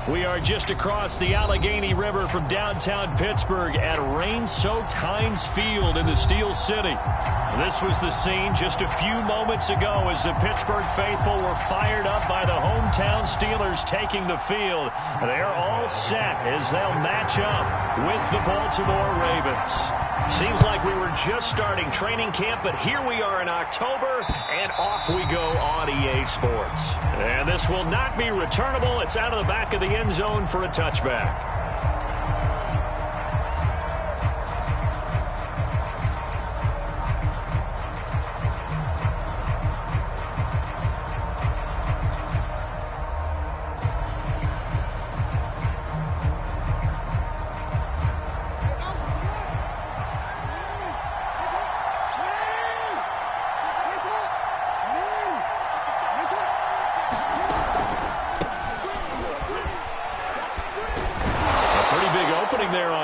We are just across the Allegheny River from downtown Pittsburgh at rain-soaked Heinz Field in the Steel City. This was the scene just a few moments ago as the Pittsburgh faithful were fired up by the hometown Steelers taking the field. They're all set as they'll match up with the Baltimore Ravens. Seems like we were just starting training camp, but here we are in October, and off we go on EA Sports. And this will not be returnable. It's out of the back of the end zone for a touchback.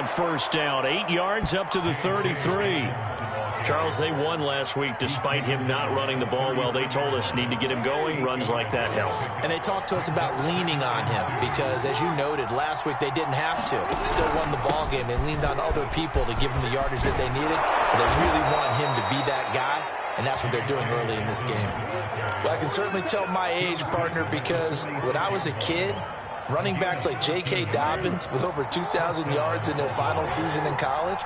First down, 8 yards up to the 33. Charles, they won last week despite him not running the ball well. They told us need to get him going. Runs like that help. And they talked to us about leaning on him because, as you noted, last week they didn't have to. Still won the ball game. They leaned on other people to give them the yardage that they needed. But they really want him to be that guy, and that's what they're doing early in this game. Well, I can certainly tell my age, partner, because when I was a kid, running backs like J.K. Dobbins with over 2,000 yards in their final season in college,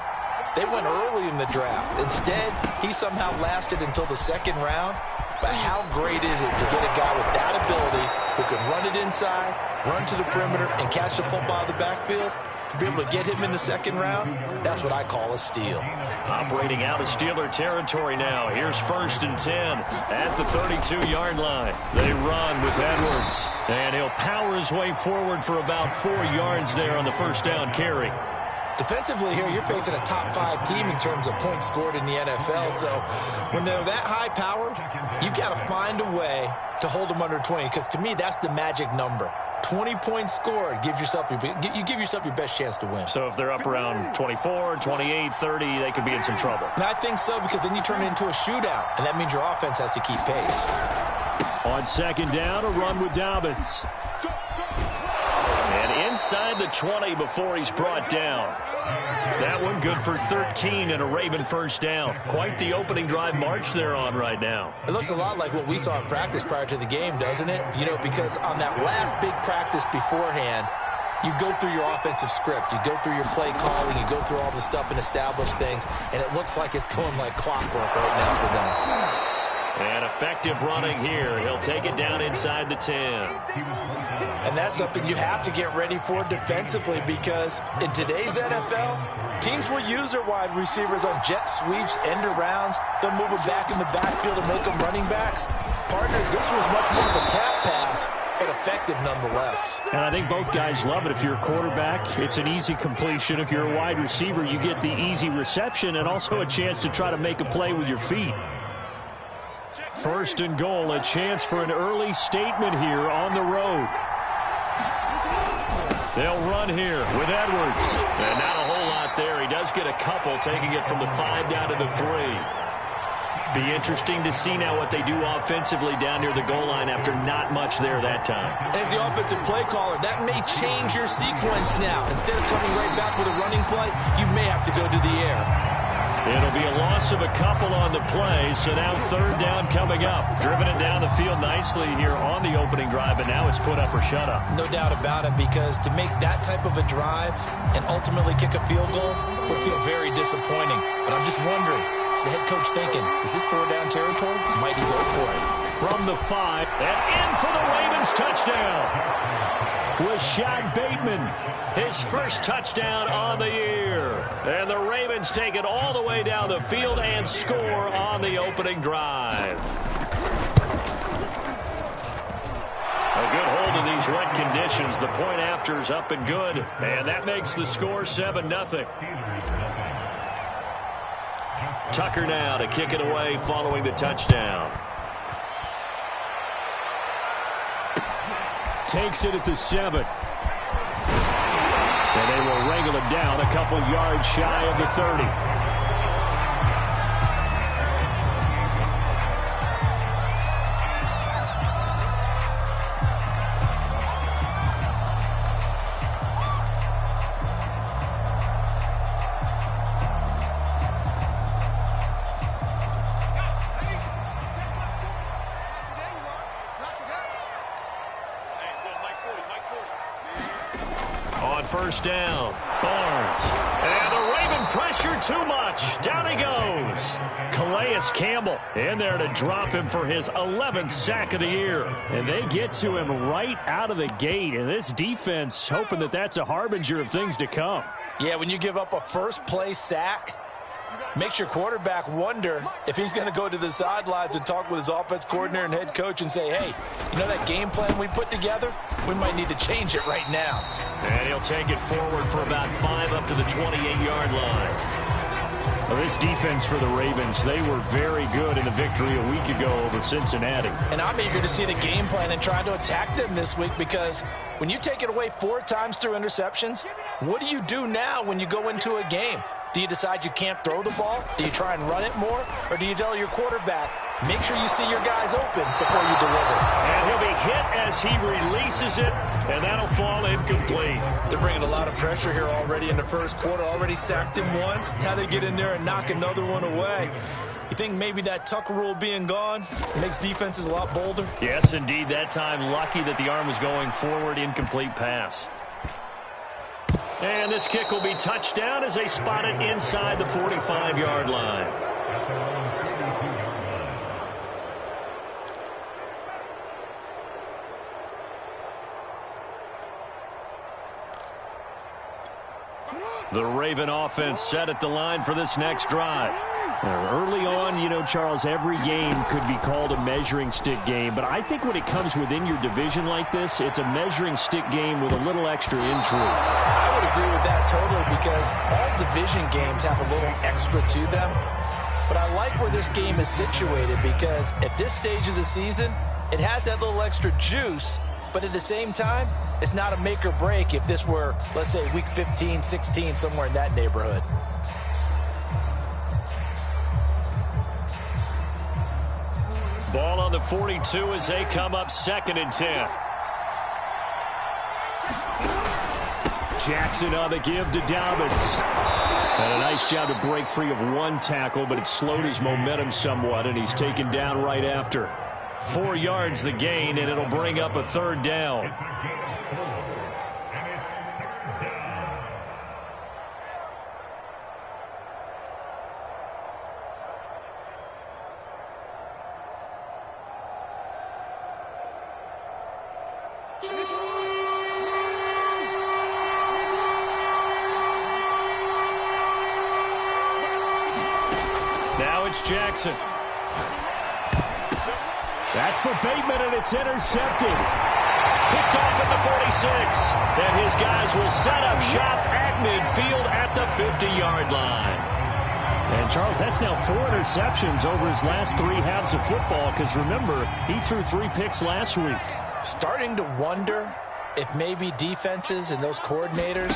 they went early in the draft. Instead, he somehow lasted until the second round. But how great is it to get a guy with that ability who can run it inside, run to the perimeter, and catch the football out of the backfield? To be able to get him in the second round, that's what I call a steal. Operating out of Steeler territory now. Here's 1st and 10 at the 32-yard line. They run with Edwards, and he'll power his way forward for about 4 yards there on the first down carry. Defensively here, you're facing a top 5 team in terms of points scored in the NFL. So when they're that high-powered, you've got to find a way to hold them under 20, because to me, that's the magic number. 20 points scored, you give yourself your best chance to win. So if they're up around 24, 28, 30, they could be in some trouble. And I think so, because then you turn it into a shootout, and that means your offense has to keep pace. On second down, a run with Dobbins. And inside the 20 before he's brought down. That one good for 13 and a Raven first down. Quite the opening drive march they're on right now. It looks a lot like what we saw in practice prior to the game, doesn't it? You know, because on that last big practice beforehand, you go through your offensive script. You go through your play calling. You go through all the stuff and establish things. And it looks like it's going like clockwork right now for them. And effective running here. He'll take it down inside the 10. And that's something you have to get ready for defensively, because in today's NFL, teams will use their wide receivers on jet sweeps, end arounds. They'll move them back in the backfield and make them running backs. Partner, this was much more of a tap pass, but effective nonetheless. And I think both guys love it. If you're a quarterback, it's an easy completion. If you're a wide receiver, you get the easy reception and also a chance to try to make a play with your feet. 1st and goal, a chance for an early statement here on the road. They'll run here with Edwards. And not a whole lot there. He does get a couple, taking it from the 5 down to the 3. Be interesting to see now what they do offensively down near the goal line after not much there that time. As the offensive play caller, that may change your sequence now. Instead of coming right back with a running play, you may have to go to the air. It'll be a loss of a couple on the play, so now 3rd down coming up. Driven it down the field nicely here on the opening drive, and now it's put up or shut up. No doubt about it, because to make that type of a drive and ultimately kick a field goal would feel very disappointing. But I'm just wondering, is the head coach thinking, is this 4-down territory? Might he go for it? From the 5, and in for the Ravens touchdown. Rashad Bateman, his first touchdown on the year. And the Ravens take it all the way down the field and score on the opening drive. A good hold of these wet conditions. The point after is up and good. And that makes the score 7-0. Tucker now to kick it away following the touchdown. Takes it at the 7. And they will wrangle it down a couple yards shy of the 30. first down. Barnes. And the Raven pressure too much. Down he goes. Calais Campbell in there to drop him for his 11th sack of the year. And they get to him right out of the gate. And this defense hoping that that's a harbinger of things to come. Yeah, when you give up a first-play sack, makes your quarterback wonder if he's going to go to the sidelines and talk with his offense coordinator and head coach and say, hey, you know that game plan we put together? We might need to change it right now. And he'll take it forward for about 5 up to the 28-yard line. Well, this defense for the Ravens, they were very good in the victory a week ago over Cincinnati. And I'm eager to see the game plan and try to attack them this week, because when you take it away 4 times through interceptions, what do you do now when you go into a game? Do you decide you can't throw the ball? Do you try and run it more? Or do you tell your quarterback, make sure you see your guys open before you deliver? And he'll be hit as he releases it, and that'll fall incomplete. They're bringing a lot of pressure here already in the first quarter. Already sacked him once. Now they get in there and knock another one away. You think maybe that Tucker rule being gone makes defenses a lot bolder? Yes, indeed. That time, lucky that the arm was going forward. Incomplete pass. And this kick will be touchdown as they spot it inside the 45-yard line. The Raven offense set at the line for this next drive. Early on, you know, Charles, every game could be called a measuring stick game, but I think when it comes within your division like this, it's a measuring stick game with a little extra intrigue. I would agree with that totally, because all division games have a little extra to them. But I like where this game is situated, because at this stage of the season, it has that little extra juice, but at the same time, it's not a make or break if this were, let's say, week 15, 16, somewhere in that neighborhood. Ball on the 42 as they come up 2nd and 10. Jackson on the give to Dobbins. And a nice job to break free of one tackle, but it slowed his momentum somewhat, and he's taken down right after. 4 yards the gain, and it'll bring up a 3rd down. Now it's Jackson. That's for Bateman, and it's intercepted. Picked off at the 46. And his guys will set up shop at midfield at the 50-yard line. And, Charles, that's now 4 interceptions over his last 3 halves of football, because, remember, he threw 3 picks last week. Starting to wonder if maybe defenses and those coordinators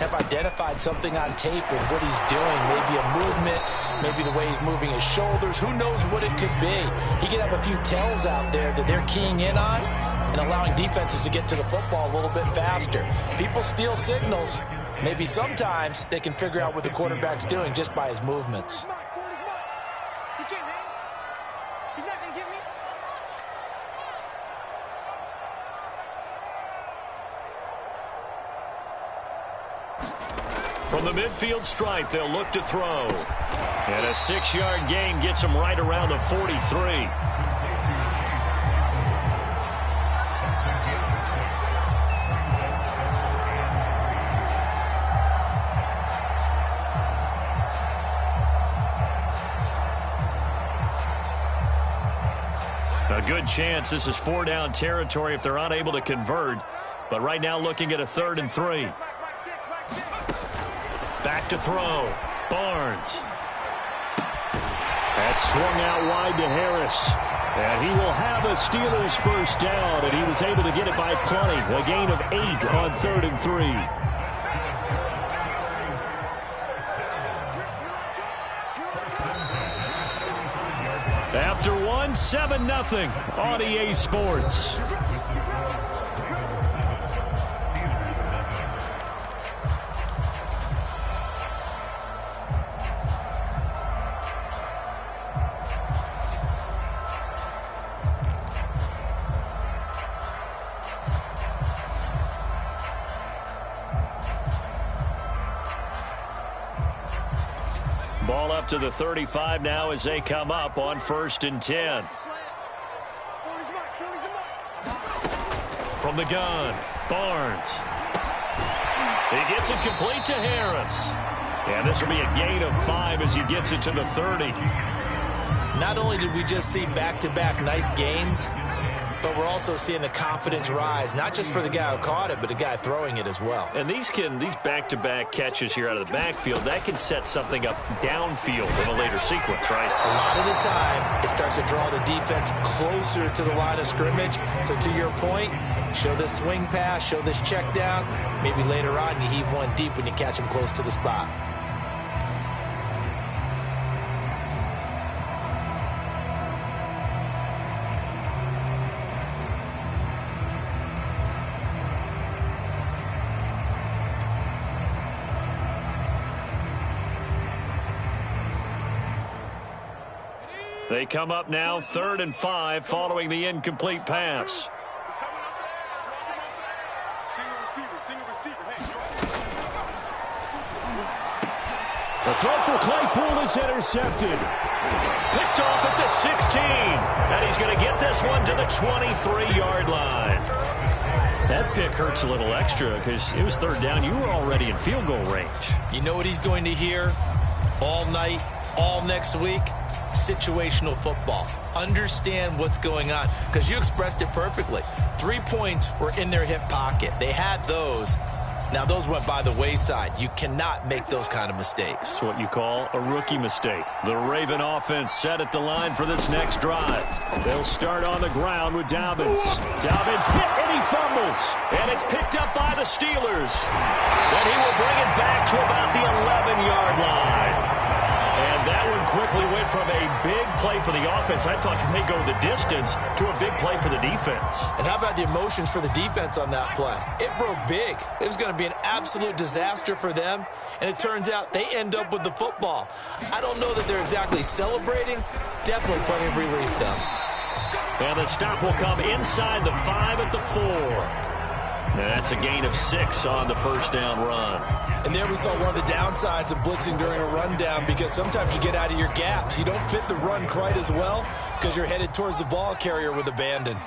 have identified something on tape with what he's doing. Maybe a movement, maybe the way he's moving his shoulders. Who knows what it could be? He could have a few tells out there that they're keying in on and allowing defenses to get to the football a little bit faster. People steal signals. Maybe sometimes they can figure out what the quarterback's doing just by his movements. From the midfield stripe, they'll look to throw. And a 6-yard gain gets him right around the 43. A good chance this is 4-down territory if they're unable to convert. But right now looking at a 3rd and 3. Back to throw. Barnes. That's swung out wide to Harris. And he will have a Steelers first down, and he was able to get it by plenty. A gain of 8 on 3rd and 3. After 1, 7-0 on EA Sports. Ball up to the 35 now as they come up on 1st and 10. From the gun, Barnes. He gets it complete to Harris. And this will be a gain of 5 as he gets it to the 30. Not only did we just see back-to-back nice gains, but we're also seeing the confidence rise, not just for the guy who caught it, but the guy throwing it as well. And these back-to-back catches here out of the backfield, that can set something up downfield in a later sequence, right? A lot of the time, it starts to draw the defense closer to the line of scrimmage. So to your point, show this swing pass, show this check down. Maybe later on you heave one deep when you catch him close to the spot. They come up now 3rd and 5 following the incomplete pass. The throw for Claypool is intercepted. Picked off at the 16. And he's going to get this one to the 23-yard line. That pick hurts a little extra because it was 3rd down. You were already in field goal range. You know what he's going to hear all night, all next week? Situational football. Understand what's going on, because you expressed it perfectly. 3 points were in their hip pocket. They had those. Now those went by the wayside. You cannot make those kind of mistakes. It's what you call a rookie mistake. The Raven offense set at the line for this next drive. They'll start on the ground with Dobbins. Dobbins hit and he fumbles. And it's picked up by the Steelers. Then he will bring it back to about the 11-yard line. And that one quickly went from a big play for the offense, I thought it may go the distance, to a big play for the defense. And how about the emotions for the defense on that play? It broke big. It was going to be an absolute disaster for them, and it turns out they end up with the football. I don't know that they're exactly celebrating. Definitely plenty of relief, though. And the stop will come inside the 5 at the 4. And that's a gain of 6 on the 1st down run. And there we saw one of the downsides of blitzing during a rundown, because sometimes you get out of your gaps. You don't fit the run quite as well because you're headed towards the ball carrier with abandon.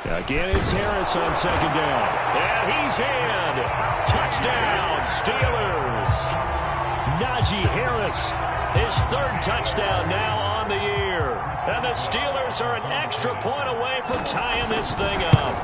Again, it's Harris on 2nd down. And he's in. Touchdown, Steelers. Najee Harris. His 3rd touchdown now on the year. And the Steelers are an extra point away from tying this thing up.